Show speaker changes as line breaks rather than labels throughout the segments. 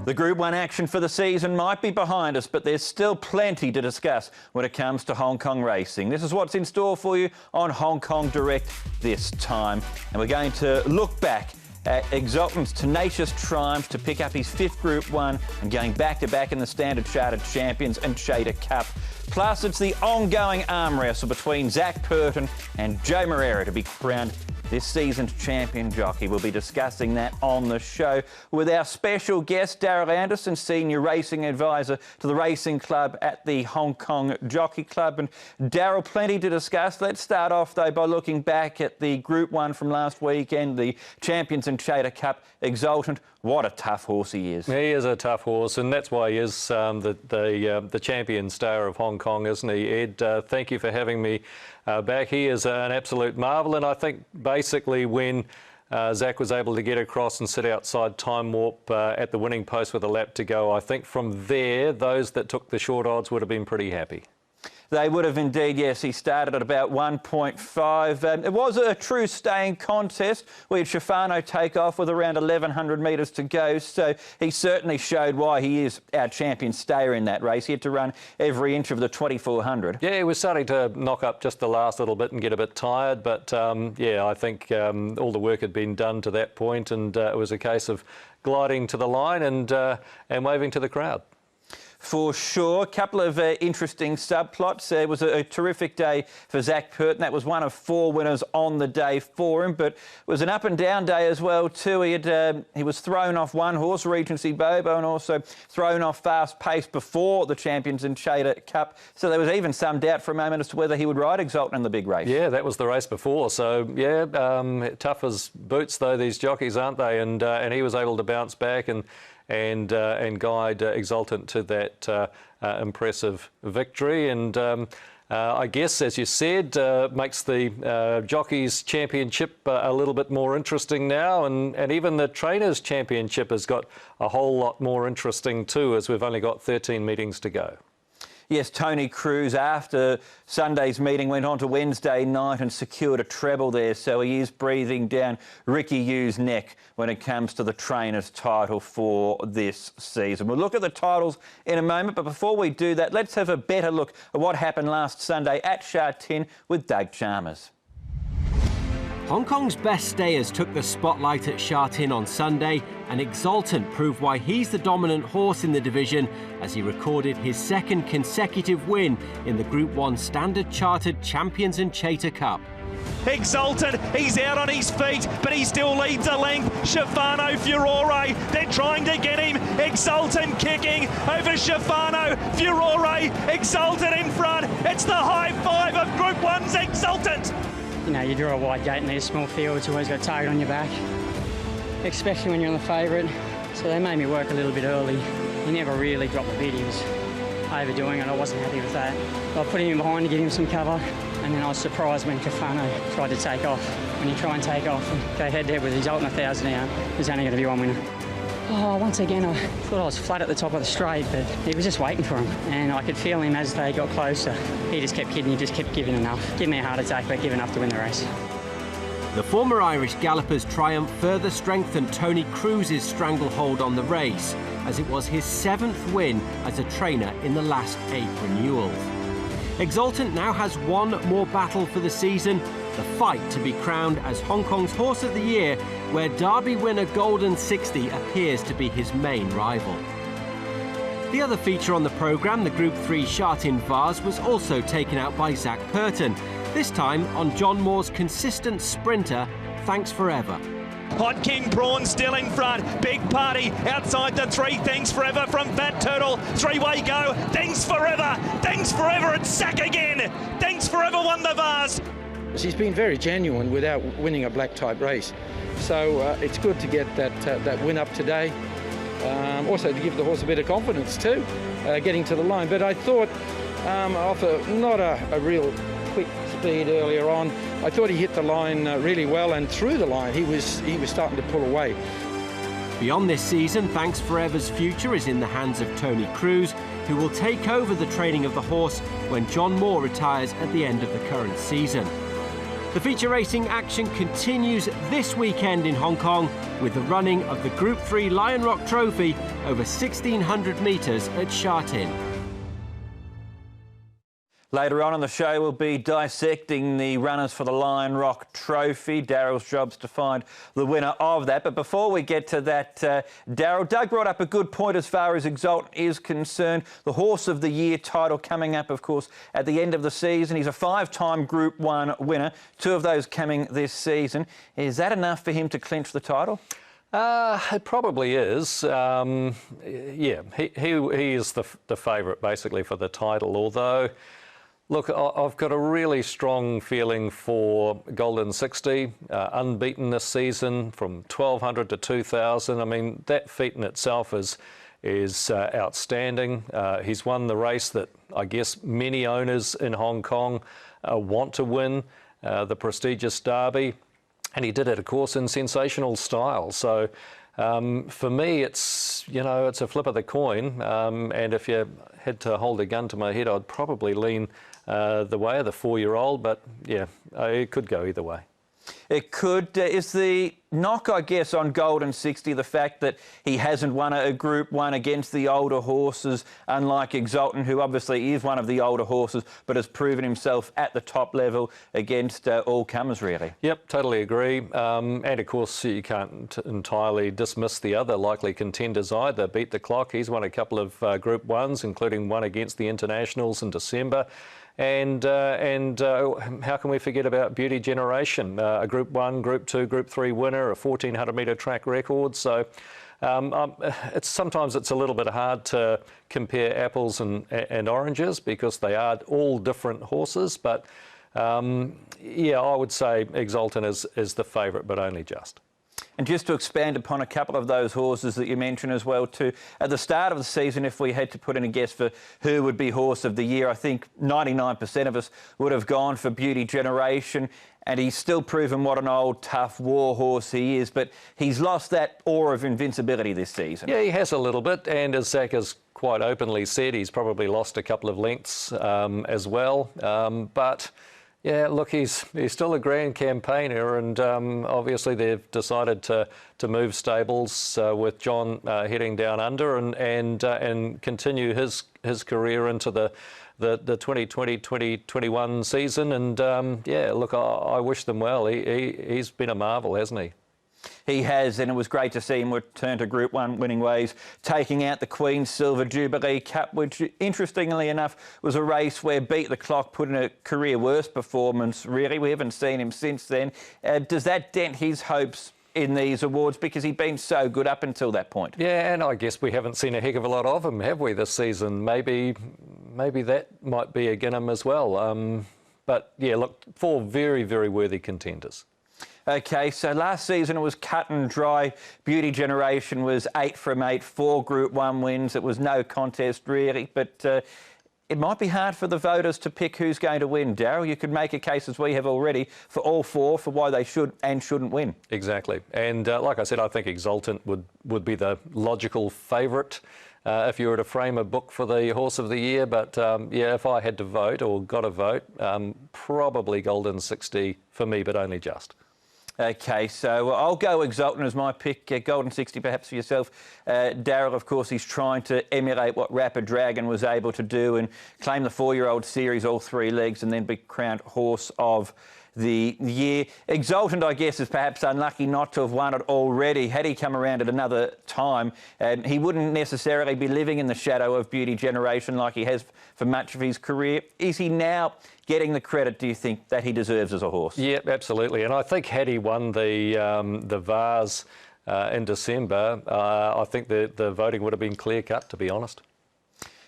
The Group 1 action for the season might be behind us, but there's still plenty to discuss when it comes to Hong Kong racing. This is what's in store for you on Hong Kong Direct this time. And we're going to look back at Exultant's tenacious triumph to pick up his 5th Group 1 and going back-to-back in the Standard Chartered Champions and Chater Cup. Plus, it's the ongoing arm wrestle between Zac Purton and Joe Moreira to be crowned this season's champion jockey. We'll be discussing that on the show with our special guest, Darryl Anderson, Senior Racing Advisor to the Racing Club at the Hong Kong Jockey Club. And Darryl, plenty to discuss. Let's start off, though, by looking back at the Group 1 from last weekend, the Champions and Chater Cup. Exultant, what a tough horse he is.
He is a tough horse, and that's why he is the champion star of Hong Kong, isn't he, Ed? Thank you for having me back. He is an absolute marvel, and I think basically when Zac was able to get across and sit outside Time Warp at the winning post with a lap to go, I think from there, those that took the short odds would have been pretty happy.
They would have indeed, yes. He started at about 1.5. It was a true staying contest. We had Shafano take off with around 1,100 metres to go, so he certainly showed why he is our champion stayer in that race. He had to run every inch of the 2,400.
Yeah, he was starting to knock up just the last little bit and get a bit tired, but yeah, I think all the work had been done to that point, and it was a case of gliding to the line and waving to the crowd.
For sure. A couple of interesting subplots. It was a terrific day for Zac Purton. That was one of 4 winners on the day for him, but it was an up-and-down day as well, too. He was thrown off one horse, Regency Bobo, and also thrown off Fast Pace before the Champions and Chater Cup. So there was even some doubt for a moment as to whether he would ride Exultant in the big race. Yeah,
that was the race before. So, yeah, tough as boots, though, these jockeys, aren't they? And he was able to bounce back and guide Exultant to that impressive victory. And I guess, as you said, makes the Jockeys Championship a little bit more interesting now, and even the Trainers Championship has got a whole lot more interesting too, as we've only got 13 meetings to go.
Yes, Tony Cruz, after Sunday's meeting, went on to Wednesday night and secured a treble there, so he is breathing down Ricky Yu's neck when it comes to the Trainers' title for this season. We'll look at the titles in a moment, but before we do that, let's have a better look at what happened last Sunday at Sha Tin with Doug Chalmers.
Hong Kong's best stayers took the spotlight at Sha Tin on Sunday, and Exultant proved why he's the dominant horse in the division as he recorded his 2nd consecutive win in the Group 1 Standard Chartered Champions and Chater Cup.
Exultant, he's out on his feet, but he still leads a length. Shafano, Furore, they're trying to get him. Exultant kicking over Shafano, Furore, Exultant in front. It's the high five of Group 1's Exultant.
You know, you draw a wide gate in these small fields, you always got a target on your back, especially when you're on the favourite. So they made me work a little bit early. He never really dropped the beat. He was overdoing it. I wasn't happy with that. I put him in behind to give him some cover, and then I was surprised when Cafano tried to take off. When you try and take off and go head-to-head with Exultant 1,000 out, there's only going to be one winner. Oh, once again, I thought I was flat at the top of the straight, but he was just waiting for him. And I could feel him as they got closer. He just kept kidding, he just kept giving enough. Give me a heart attack, but give enough to win the race.
The former Irish galloper's triumph further strengthened Tony Cruz's stranglehold on the race, as it was his 7th win as a trainer in the last 8 renewals. Exultant now has one more battle for the season, the fight to be crowned as Hong Kong's Horse of the Year, where Derby winner Golden 60 appears to be his main rival. The other feature on the programme, the Group 3 Sha Tin Vase, was also taken out by Zac Purton, this time on John Moore's consistent sprinter, Thanks Forever.
Hot King Prawn still in front. Big Party outside the 3. Thanks Forever from Fat Turtle. 3-way go. Thanks Forever. Thanks Forever. It's Zac again. Thanks Forever won the Vase.
He's been very genuine without winning a black type race. So it's good to get that win up today. Also to give the horse a bit of confidence too, getting to the line. But I thought, off not a real quick speed earlier on, I thought he hit the line really well, and through the line he was starting to pull away.
Beyond this season, Thanks Forever's future is in the hands of Tony Cruz, who will take over the training of the horse when John Moore retires at the end of the current season. The feature racing action continues this weekend in Hong Kong with the running of the Group 3 Lion Rock Trophy over 1,600 metres at Sha Tin.
Later on in the show, we'll be dissecting the runners for the Lion Rock Trophy. Darryl's job's to find the winner of that. But before we get to that, Darryl, Doug brought up a good point as far as Exultant is concerned. The Horse of the Year title coming up, of course, at the end of the season. He's a 5-time Group 1 winner, 2 of those coming this season. Is that enough for him to clinch the title?
It probably is. Yeah, he is the favourite basically for the title, although... Look, I've got a really strong feeling for Golden 60, unbeaten this season from 1,200 to 2,000. I mean, that feat in itself is outstanding. He's won the race that I guess many owners in Hong Kong want to win, the prestigious Derby, and he did it, of course, in sensational style. So for me, it's a flip of the coin, and if you had to hold a gun to my head, I'd probably lean the way of the 4-year-old, but yeah, it could go either way.
It could. Is the knock, I guess, on Golden 60 the fact that he hasn't won a Group 1 against the older horses, unlike Exultant, who obviously is one of the older horses, but has proven himself at the top level against all comers, really? Yep,
totally agree. And of course, you can't entirely dismiss the other likely contenders either. Beat the Clock, he's won a couple of Group 1s, including one against the Internationals in December. And how can we forget about Beauty Generation, a Group 1, Group 2, Group 3 winner, a 1,400 metre track record. So sometimes it's a little bit hard to compare apples and oranges because they are all different horses. But yeah, I would say Exultant is the favourite, but only just.
And just to expand upon a couple of those horses that you mentioned as well too, at the start of the season, if we had to put in a guess for who would be Horse of the Year, I think 99% of us would have gone for Beauty Generation, and he's still proven what an old, tough war horse he is, but he's lost that aura of invincibility this season.
Yeah, he has a little bit, and as Zach has quite openly said, he's probably lost a couple of lengths as well, but... Yeah, look, he's still a grand campaigner, and obviously they've decided to move stables with John heading down under and continue his career into the 2020-2021 season. And yeah, look, I wish them well. He's been a marvel, hasn't he?
He has, and it was great to see him return to Group 1 winning ways, taking out the Queen's Silver Jubilee Cup, which, interestingly enough, was a race where Beat the Clock put in a career worst performance, really. We haven't seen him since then. Does that dent his hopes in these awards because he'd been so good up until that point?
Yeah, and I guess we haven't seen a heck of a lot of him, have we, this season? Maybe that might be against him as well. But yeah, look, 4 very, very worthy contenders.
OK, so last season it was cut and dry. Beauty Generation was 8 from 8, 4 Group 1 wins. It was no contest, really. But it might be hard for the voters to pick who's going to win. Darryl, you could make a case, as we have already, for all 4 for why they should and shouldn't win.
Exactly. And like I said, I think Exultant would be the logical favourite if you were to frame a book for the Horse of the Year. But yeah, if I had to vote or got a vote, probably Golden 60 for me, but only just.
OK, so I'll go Exultant as my pick. Golden 60 perhaps for yourself. Darryl, of course, he's trying to emulate what Rapid Dragon was able to do and claim the 4-year-old series all 3 legs and then be crowned Horse of the Year. Exultant, I guess, is perhaps unlucky not to have won it already. Had he come around at another time, he wouldn't necessarily be living in the shadow of Beauty Generation like he has for much of his career. Is he now getting the credit, do you think, that he deserves as a horse?
Yeah, absolutely. And I think had he won the Vase in December, I think the voting would have been clear-cut, to be honest.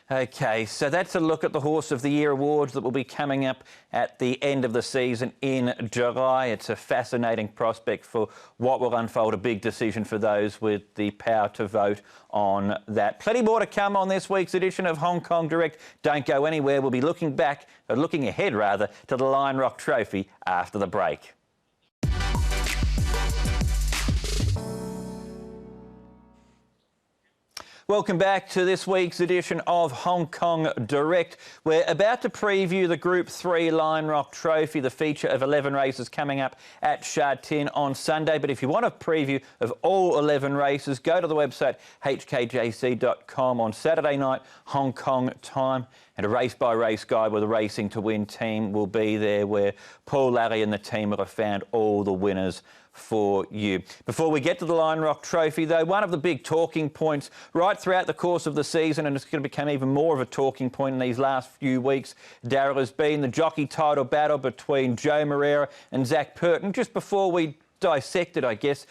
OK, so that's a look at the Horse of the Year awards that will be coming up at the end of the season in July. It's a fascinating prospect for what will unfold, a big decision for those with the power to vote on that. Plenty more to come on this week's edition of Hong Kong Direct. Don't go anywhere. We'll be looking ahead to the Lion Rock Trophy after the break. Welcome back to this week's edition of Hong Kong Direct. We're about to preview the Group 3 Lion Rock Trophy, the feature of 11 races coming up at Sha Tin on Sunday. But if you want a preview of all 11 races, go to the website hkjc.com on Saturday night, Hong Kong time. And a race-by-race guide with a Racing to Win team will be there, where Paul Larry and the team will have found all the winners for you. Before we get to the Lion Rock Trophy, though, one of the big talking points right throughout the course of the season, and it's going to become even more of a talking point in these last few weeks, Darryl, has been the jockey title battle between Joe Moreira and Zac Purton. Just before we dissect it, I guess,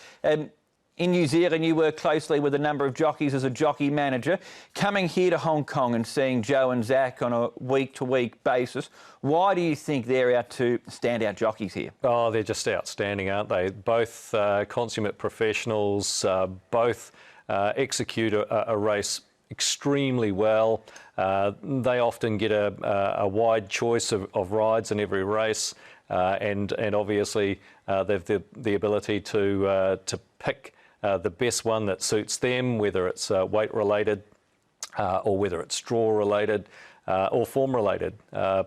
in New Zealand, you work closely with a number of jockeys as a jockey manager. Coming here to Hong Kong and seeing Joe and Zac on a week-to-week basis, why do you think they're our two standout jockeys here? Oh,
they're just outstanding, aren't they? Both consummate professionals, both execute a race extremely well. They often get a wide choice of rides in every race, and obviously they've the ability to pick the best one that suits them, whether it's weight related or whether it's draw related or form related,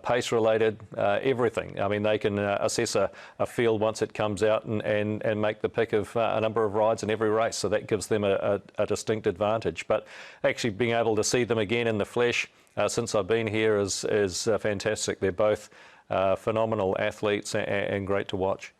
pace related, everything. I mean, they can assess a field once it comes out and make the pick of a number of rides in every race, so that gives them a distinct advantage. But actually being able to see them again in the flesh since I've been here is fantastic. They're both phenomenal athletes and great to watch.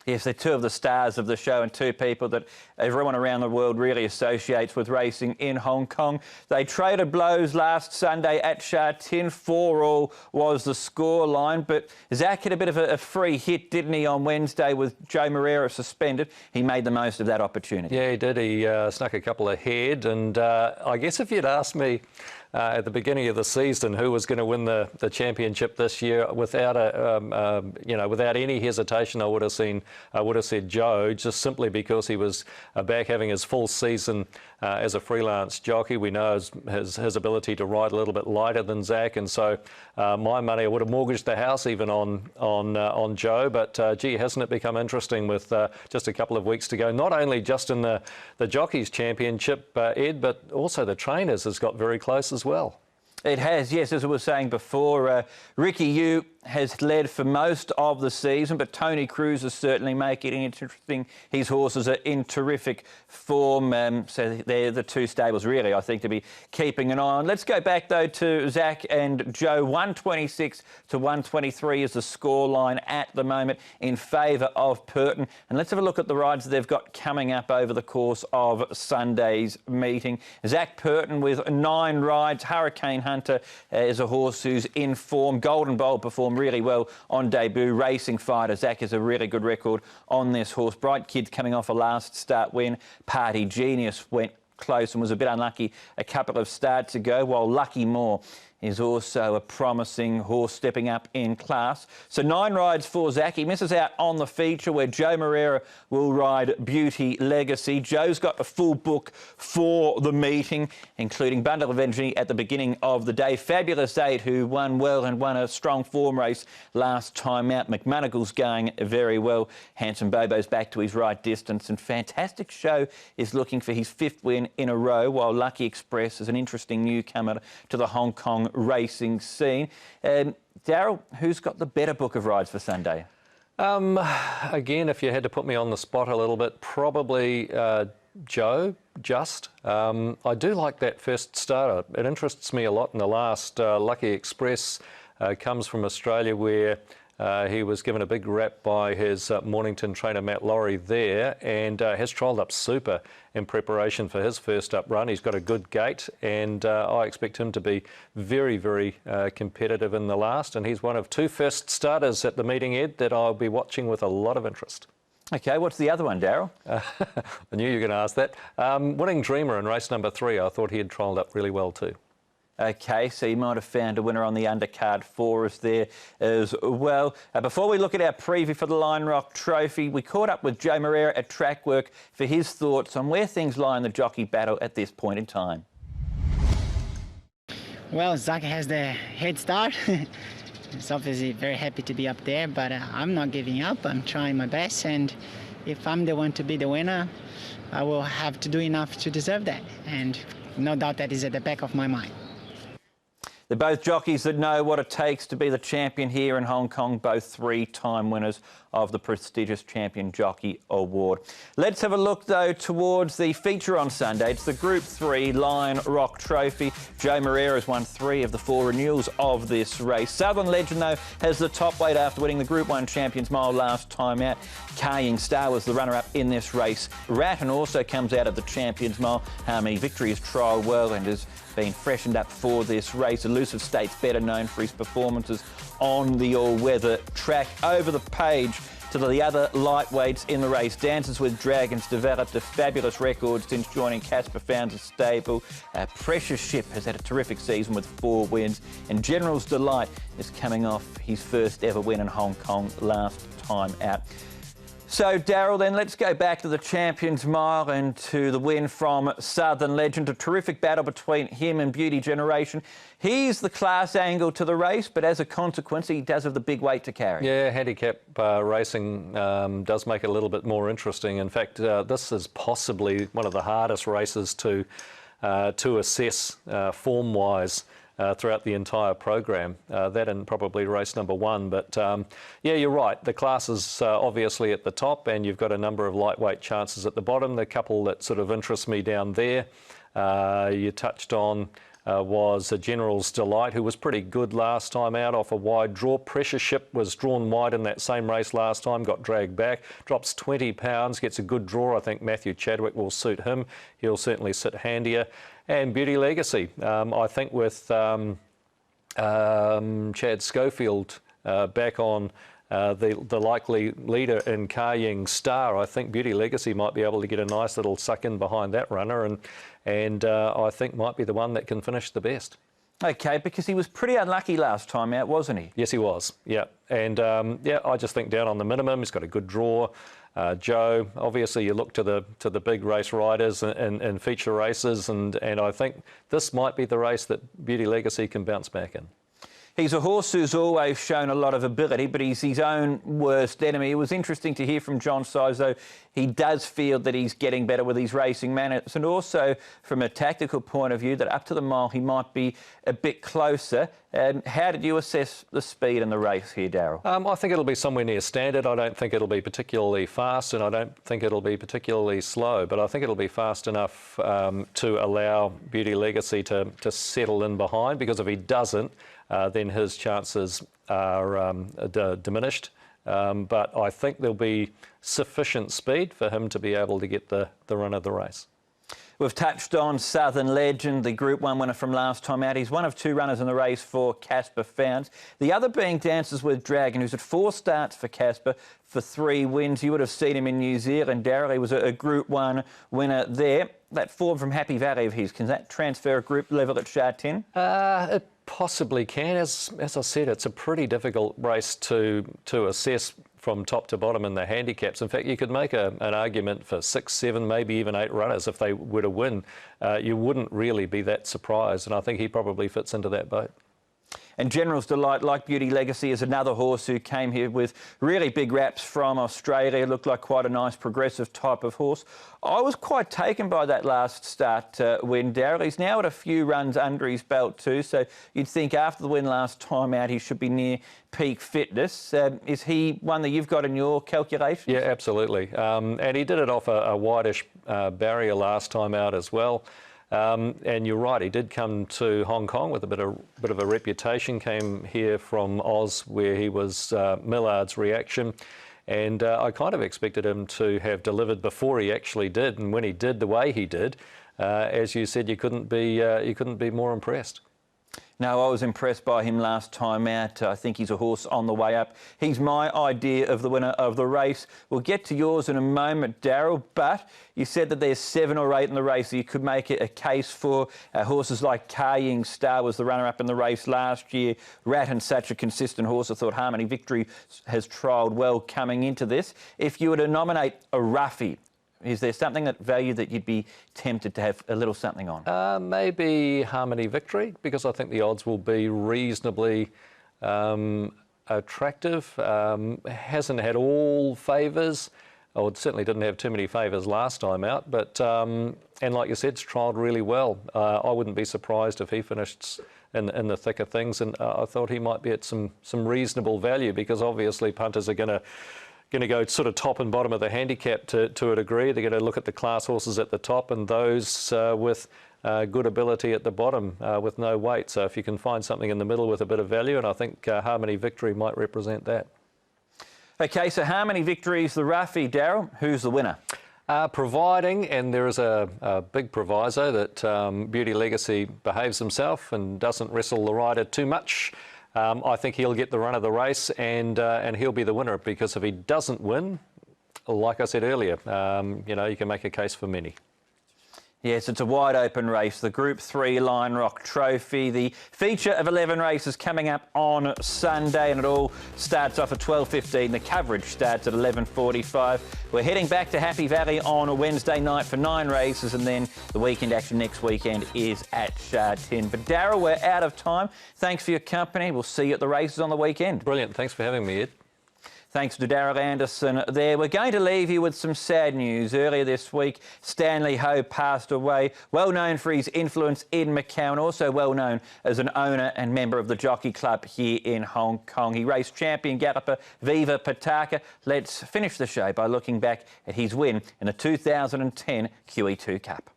Yes, they're two of the stars of the show and two people that everyone around the world really associates with racing in Hong Kong. They traded blows last Sunday at Sha Tin. 4-all was the score line, but Zac had a bit of a free hit, didn't he, on Wednesday with Joe Moreira suspended. He made the most of that opportunity.
Yeah, he did. He snuck a couple ahead, and I guess if you'd asked me at the beginning of the season who was going to win the championship this year, without without any hesitation, I would have said Joe, just simply because he was back having his full season as a freelance jockey. We know his ability to ride a little bit lighter than Zac, and so my money, I would have mortgaged the house even on Joe. But gee, hasn't it become interesting with just a couple of weeks to go? Not only just in the Jockeys Championship, Ed, but also the Trainers has got very close as well.
It has, yes, as I was saying before, Ricky Yu has led for most of the season, but Tony Cruz is certainly making it interesting. His horses are in terrific form, so they're the two stables really, I think, to be keeping an eye on. Let's go back, though, to Zac and Joe. 126 to 123 is the scoreline at the moment in favour of Purton. And let's have a look at the rides that they've got coming up over the course of Sunday's meeting. Zac Purton with 9 rides. Hurricane Hunter is a horse who's in form. Golden Bowl performed really well on debut. Racing Fighter, Zac has a really good record on this horse. Bright Kid's coming off a last start win. Party Genius went close and was a bit unlucky a couple of starts ago, while Lucky Moore is also a promising horse stepping up in class. So 9 rides for Zac. He misses out on the feature where Joe Moreira will ride Beauty Legacy. Joe's got a full book for the meeting, including Bundle of Energy at the beginning of the day. Fabulous 8, who won well and won a strong form race last time out. McMonagle's going very well. Handsome Bobo's back to his right distance, and Fantastic Show is looking for his 5th win in a row, while Lucky Express is an interesting newcomer to the Hong Kong racing scene. Darryl, who's got the better book of rides for Sunday?
Again, if you had to put me on the spot a little bit, probably Joe, just. I do like that first starter. It interests me a lot in the last. Lucky Express comes from Australia, where he was given a big rap by his Mornington trainer Matt Laurie there, and has trialled up super in preparation for his first up run. He's got a good gait, and I expect him to be very, very competitive in the last, and he's one of 2 first starters at the meeting, Ed, that I'll be watching with a lot of interest.
OK, what's the other one, Darryl?
I knew you were going to ask that. Winning Dreamer in race number 3, I thought he had trialled up really well too.
OK, so you might have found a winner on the undercard for us there as well. Before we look at our preview for the Lion Rock Trophy, we caught up with Joe Moreira at Track Work for his thoughts on where things lie in the jockey battle at this point in time.
Well, Zac has the head start. He's obviously very happy to be up there, but I'm not giving up. I'm trying my best, and if I'm the one to be the winner, I will have to do enough to deserve that. And no doubt that is at the back of my mind.
They're both jockeys that know what it takes to be the champion here in Hong Kong, both 3-time winners of the prestigious Champion Jockey Award. Let's have a look, though, towards the feature on Sunday. It's the Group 3 Lion Rock Trophy. Joe Moreira has won 3 of the 4 renewals of this race. Southern Legend, though, has the top weight after winning the Group 1 Champions Mile last time out. Carrying Star was the runner-up in this race. Ratton also comes out of the Champions Mile. Harmony Victory has trialled well and has been freshened up for this race. Elusive State's better known for his performances on the all-weather track. Over the page to the other lightweights in the race. Dances with Dragons developed a fabulous record since joining Casper Founds' stable. Precious Ship has had a terrific season with 4 wins, and General's Delight is coming off his first ever win in Hong Kong last time out. So, Darryl, then let's go back to the Champions Mile and to the win from Southern Legend. A terrific battle between him and Beauty Generation. He's the class angle to the race, but as a consequence, he does have the big weight to carry.
Yeah, handicap racing does make it a little bit more interesting. In fact, this is possibly one of the hardest races to assess form-wise. Throughout the entire program, that and probably race number 1. But yeah, you're right. The class is obviously at the top, and you've got a number of lightweight chances at the bottom. The couple that sort of interest me down there, you touched on, was a General's Delight, who was pretty good last time out off a wide draw. Precious Ship was drawn wide in that same race last time, got dragged back, drops 20 pounds, gets a good draw. I think Matthew Chadwick will suit him. He'll certainly sit handier. And Beauty Legacy, I think with Chad Schofield back on the likely leader in Carrying Star, I think Beauty Legacy might be able to get a nice little suck in behind that runner, and I think might be the one that can finish the best.
OK, because he was pretty unlucky last time out, wasn't he?
Yes, he was, yeah. And yeah, I just think down on the minimum, he's got a good draw. Joe, obviously you look to the big race riders and feature races, and I think this might be the race that Beauty Legacy can bounce back in.
He's a horse who's always shown a lot of ability, but he's his own worst enemy. It was interesting to hear from John Size, though. He does feel that he's getting better with his racing manners, and also from a tactical point of view, that up to the mile he might be a bit closer. How did you assess the speed in the race here, Darryl?
I think it'll be somewhere near standard. I don't think it'll be particularly fast, and I don't think it'll be particularly slow, but I think it'll be fast enough to allow Beauty Legacy to settle in behind, because if he doesn't, then his chances are diminished. But I think there'll be sufficient speed for him to be able to get the run of the race.
We've touched on Southern Legend, the Group 1 winner from last time out. He's one of 2 runners in the race for Casper Founds. The other being Dances with Dragon, who's had 4 starts for Casper for 3 wins. You would have seen him in New Zealand, Darryl. He was a Group 1 winner there. That form from Happy Valley of his, can that transfer at group level at Sha Tin?
It possibly can. As I said, it's a pretty difficult race to assess from top to bottom in the handicaps. In fact, you could make an argument for 6, 7, maybe even 8 runners if they were to win. You wouldn't really be that surprised, and I think he probably fits into that boat.
And General's Delight, like Beauty Legacy, is another horse who came here with really big raps from Australia. Looked like quite a nice progressive type of horse. I was quite taken by that last start win, Darryl. He's now at a few runs under his belt too, so you'd think after the win last time out he should be near peak fitness. Is he one that you've got in your calculations?
Yeah, absolutely. And he did it off a wideish barrier last time out as well. And you're right, he did come to Hong Kong with a bit of a reputation, came here from Oz where he was Millard's Reaction, and I kind of expected him to have delivered before he actually did, and when he did the way he did, as you said, you couldn't be more impressed.
No, I was impressed by him last time out. I think he's a horse on the way up. He's my idea of the winner of the race. We'll get to yours in a moment, Darryl, but you said that there's 7 or 8 in the race that you could make a case for. Horses like Carrying Star was the runner-up in the race last year. Ratton, such a consistent horse. I thought Harmony Victory has trialled well coming into this. If you were to nominate a roughie, is there something that value that you'd be tempted to have a little something on?
Maybe Harmony Victory, because I think the odds will be reasonably attractive. Hasn't had all favours. certainly didn't have too many favours last time out, but and like you said, it's trialled really well. I wouldn't be surprised if he finished in the thick of things, and I thought he might be at some reasonable value, because obviously punters are going to go sort of top and bottom of the handicap to a degree. They're going to look at the class horses at the top and those with good ability at the bottom with no weight. So if you can find something in the middle with a bit of value, and I think Harmony Victory might represent that.
OK, so Harmony Victory's the roughie, Darryl. Who's the winner?
Providing, and there is a big proviso, that Beauty Legacy behaves himself and doesn't wrestle the rider too much. I think he'll get the run of the race, and he'll be the winner, because if he doesn't win, like I said earlier, you know, you can make a case for many.
Yes, it's a wide open race, the Group 3 Lion Rock Trophy, the feature of 11 races coming up on Sunday, and it all starts off at 12:15. The coverage starts at 11:45. We're heading back to Happy Valley on a Wednesday night for 9 races, and then the weekend action next weekend is at Sha Tin. But Darryl, we're out of time. Thanks for your company. We'll see you at the races on the weekend.
Brilliant. Thanks for having me, Ed.
Thanks to Darryl Anderson there. We're going to leave you with some sad news. Earlier this week, Stanley Ho passed away, well known for his influence in Macau and also well known as an owner and member of the Jockey Club here in Hong Kong. He raced champion galloper Viva Pitaka. Let's finish the show by looking back at his win in the 2010 QE2 Cup.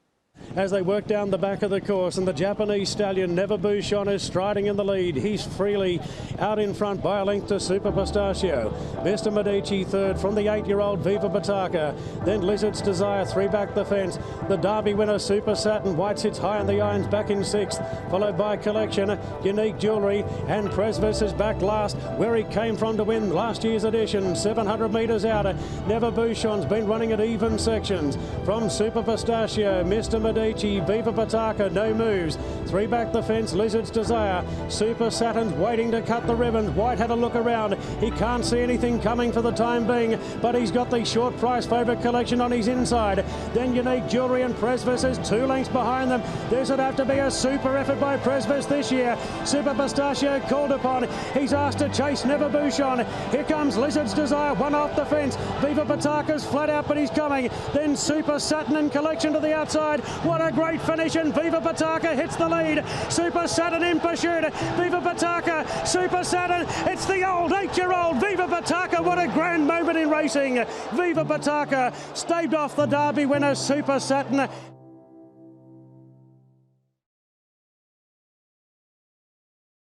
As they work down the back of the course, and the Japanese stallion Never Bouchon is striding in the lead. He's freely out in front by a length to Super Pistachio. Mr. Medici third from the 8-year-old Viva Pitaka. Then Lizard's Desire 3 back the fence. The Derby winner Super Satin White sits high on the irons back in 6th, followed by Collection, Unique Jewellery, and Presvis is back last, where he came from to win last year's edition. 700 metres out. Never Bouchon's been running at even sections. From Super Pistachio, Mr. Medici, Viva Pitaka, no moves. 3 back the fence, Lizard's Desire. Super Saturn's waiting to cut the ribbon. White had a look around. He can't see anything coming for the time being, but he's got the short price favourite Collection on his inside. Then Unique Jewellery and Presvis is 2 lengths behind them. This would have to be a super effort by Presvis this year. Super Pistachio called upon. He's asked to chase Never Bouchon. Here comes Lizard's Desire, 1 off the fence. Viva Pitaka's flat out, but he's coming. Then Super Saturn and Collection to the outside. What a great finish, and Viva Pitaka hits the lead. Super Saturn in pursuit. Viva Pitaka, Super Saturn. It's the old 8-year-old Viva Pitaka. What a grand moment in racing. Viva Pitaka staved off the Derby winner Super Saturn.